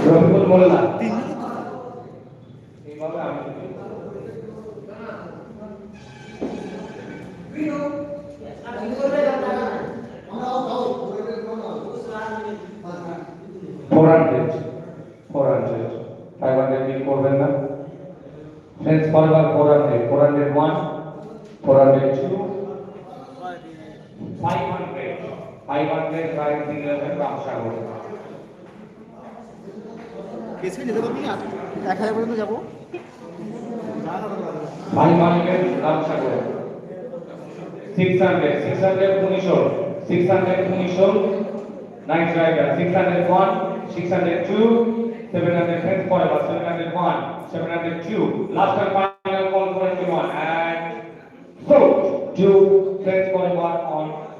রফিকুল মোল্লা এইভাবে আমি 500 বিল করবেন না ফ্রেন্ডস ফরওয়ার্ড 400 402 500 প্রাইস দিলে ব্যবসা করবে কেসে যেতে পারবি না 1000 পর্যন্ত যাব 500 ব্যবসা করবে 600 1900 Nice driver. 601, 602, 700 friends forever. 701, 702. Last one.